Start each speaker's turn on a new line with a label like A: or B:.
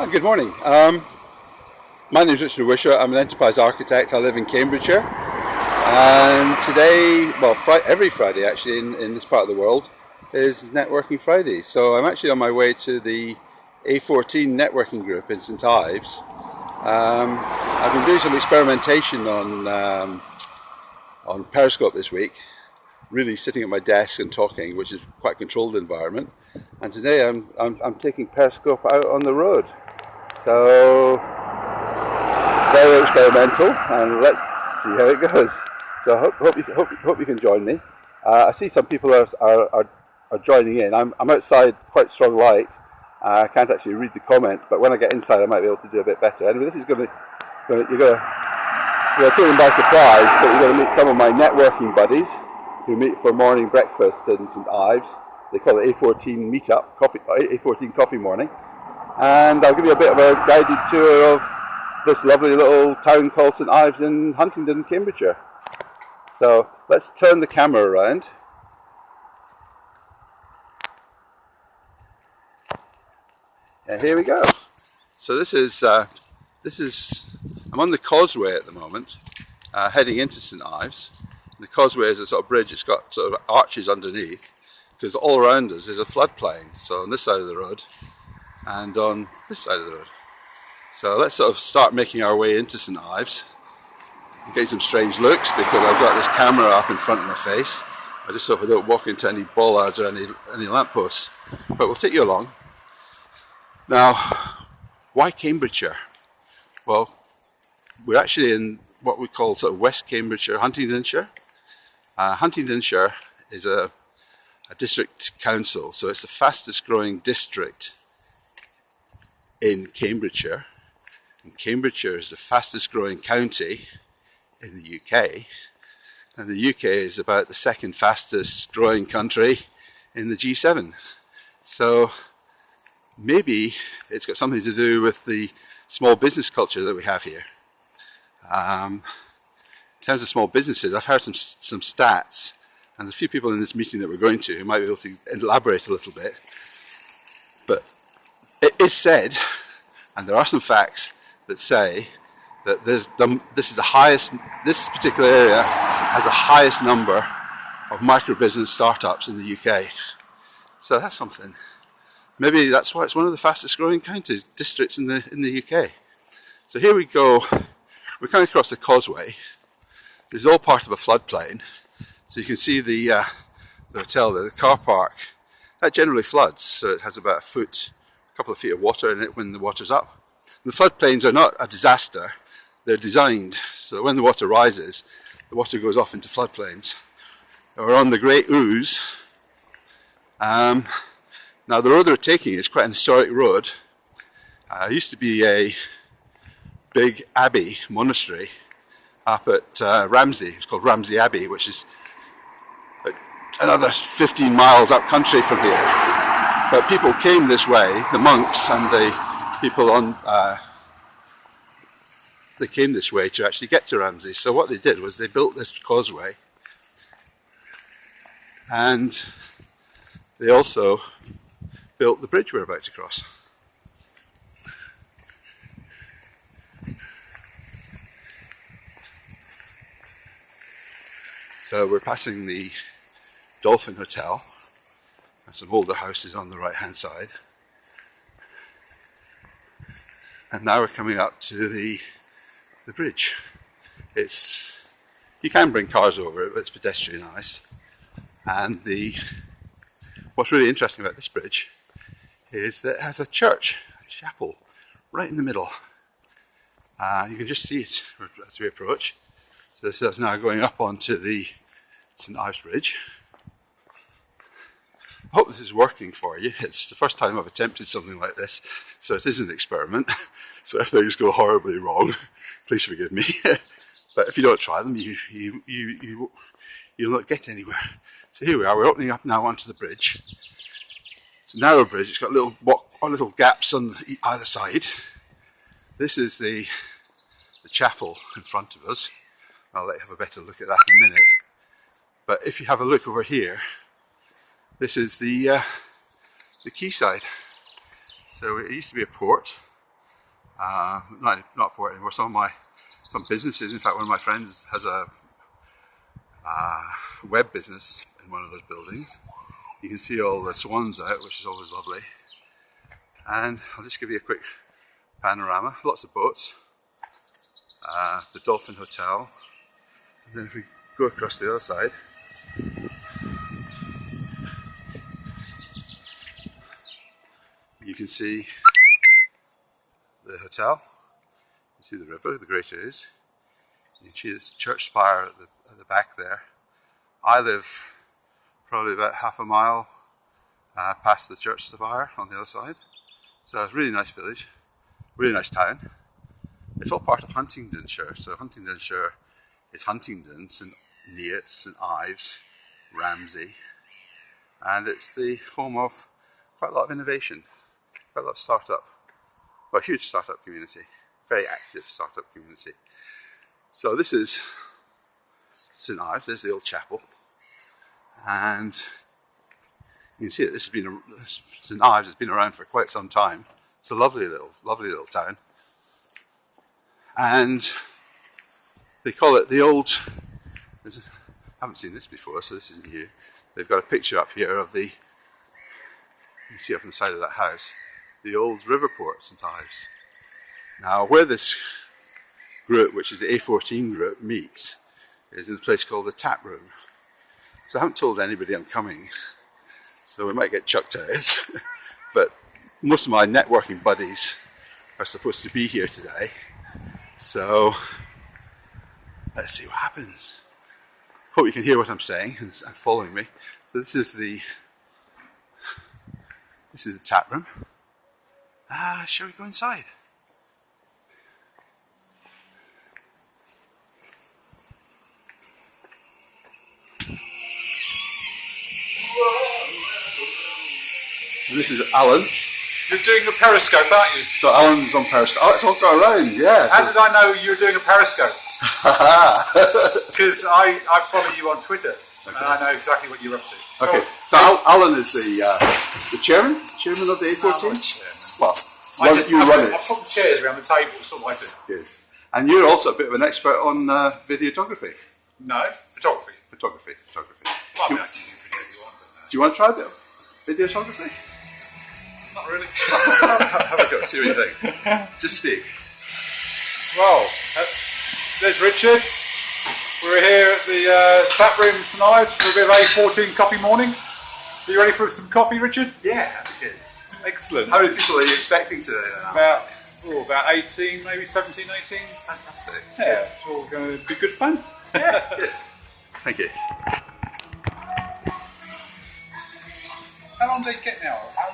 A: Good morning. My name is Richard Wisher. I'm an enterprise architect. I live in Cambridgeshire. And today, well, every Friday actually in this part of the world is Networking Friday. So I'm actually on my way to the A14 networking group in St Ives. I've been doing some experimentation on Periscope this week, really sitting at my desk and talking, which is quite a controlled environment. And today I'm taking Periscope out on the road. So very experimental, and let's see how it goes. So I hope you can join me. I see some people are joining in. I'm outside, quite strong light. I can't actually read the comments, but when I get inside, I might be able to do a bit better. Anyway, this is you're going to take them by surprise, but you're going to meet some of my networking buddies who meet for morning breakfast in St Ives. They call it A14 meetup, A14 coffee morning. And I'll give you a bit of a guided tour of this lovely little town called St Ives in Huntingdon, Cambridgeshire. So let's turn the camera around. And here we go. So this is I'm on the causeway at the moment, heading into St Ives. The causeway is a sort of bridge. It's got sort of arches underneath, because all around us is a floodplain. So on this side of the road and on this side of the road. So let's sort of start making our way into St Ives. I'm getting some strange looks because I've got this camera up in front of my face. I just hope I don't walk into any bollards or any lampposts. But we'll take you along. Now, why Cambridgeshire? Well, we're actually in what we call sort of West Cambridgeshire, Huntingdonshire. Huntingdonshire is a district council, so it's the fastest growing district in Cambridgeshire. And Cambridgeshire is the fastest growing county in the UK. And the UK is about the second fastest growing country in the G7. So maybe it's got something to do with the small business culture that we have here. In terms of small businesses, I've heard some stats, and there's a few people in this meeting that we're going to who might be able to elaborate a little bit. But it is said, and there are some facts that say that this particular area has the highest number of micro-business startups in the UK. So that's something. Maybe that's why it's one of the fastest growing districts in the UK. So here we go. We're coming across the causeway. This is all part of a floodplain. So you can see the hotel there, the car park. That generally floods, so it has about a couple of feet of water in it when the water's up. And the floodplains are not a disaster. They're designed so that when the water rises, the water goes off into floodplains. We're on the Great Ouse. Now the road we're taking is quite an historic road. It used to be a big abbey monastery up at Ramsey. It's called Ramsey Abbey, which is another 15 miles up country from here. But people came this way, the monks and the people they came this way to actually get to Ramsey. So what they did was they built this causeway, and they also built the bridge we're about to cross. So we're passing the Dolphin Hotel and some older houses on the right hand side. And now we're coming up to the bridge. You can bring cars over it, but it's pedestrianised. And what's really interesting about this bridge is that it has a chapel, right in the middle. You can just see it as we approach. So this is now going up onto the St Ives Bridge. I hope this is working for you. It's the first time I've attempted something like this, so it is an experiment. So if things go horribly wrong, please forgive me. But if you don't try them, you'll not get anywhere. So here we are. We're opening up now onto the bridge. It's a narrow bridge. It's got little gaps on either side. This is the chapel in front of us. I'll let you have a better look at that in a minute. But if you have a look over here, this is the quayside. So it used to be a port, Not port anymore. Some businesses. In fact, one of my friends has a web business in one of those buildings. You can see all the swans out, which is always lovely. And I'll just give you a quick panorama. Lots of boats. The Dolphin Hotel. And then if we go across the other side, you can see the hotel. You can see the river, the Great Ouse. You can see the church spire at the back there. I live probably about half a mile past the church spire on the other side. So it's a really nice village, really nice town. It's all part of Huntingdonshire. So Huntingdonshire is Huntingdon, St Neots, St Ives, Ramsey. And it's the home of quite a lot of innovation, quite a lot of startup. Well, a huge startup community, very active startup community. So this is St Ives, there's the old chapel. And you can see that St Ives has been around for quite some time. It's a lovely little town. And they call it the old, I haven't seen this before, so this is new. They've got a picture up here of you can see up on the side of that house, the old Riverport St Ives. Now where this group, which is the A14 group, meets is in a place called the Tap Room. So I haven't told anybody I'm coming, so we might get chucked out. But most of my networking buddies are supposed to be here today, so let's see what happens. Hope you can hear what I'm saying and following me. So this is the tap room. Shall we go inside? And this is Alan.
B: You're doing a Periscope, aren't you?
A: So Alan's on Periscope. Oh, it's all got around, yeah.
B: How did I know you were doing a Periscope? Because I follow you on Twitter, okay. And I know exactly what you're up to.
A: Okay, so Alan is the chairman of the A14? Well,
B: I put the chairs around the table, that's what I do.
A: Good. And you're also a bit of an expert on videography.
B: No, photography.
A: Photography.
B: Well, I mean, I can do video if you want. But,
A: do you want to try a bit of videography?
B: Not really.
A: Have a go, see what you think. Just speak.
B: Well, there's Richard. We're here at the tap room tonight for a bit of A14 coffee morning. Are you ready for some coffee, Richard?
A: Yeah, that's good.
B: Excellent.
A: How many people are you expecting today then?
B: About 18, maybe 17, 18.
A: Fantastic.
B: Yeah, it's all going to be good fun.
A: Yeah, good. Thank you.
B: How long do they get now?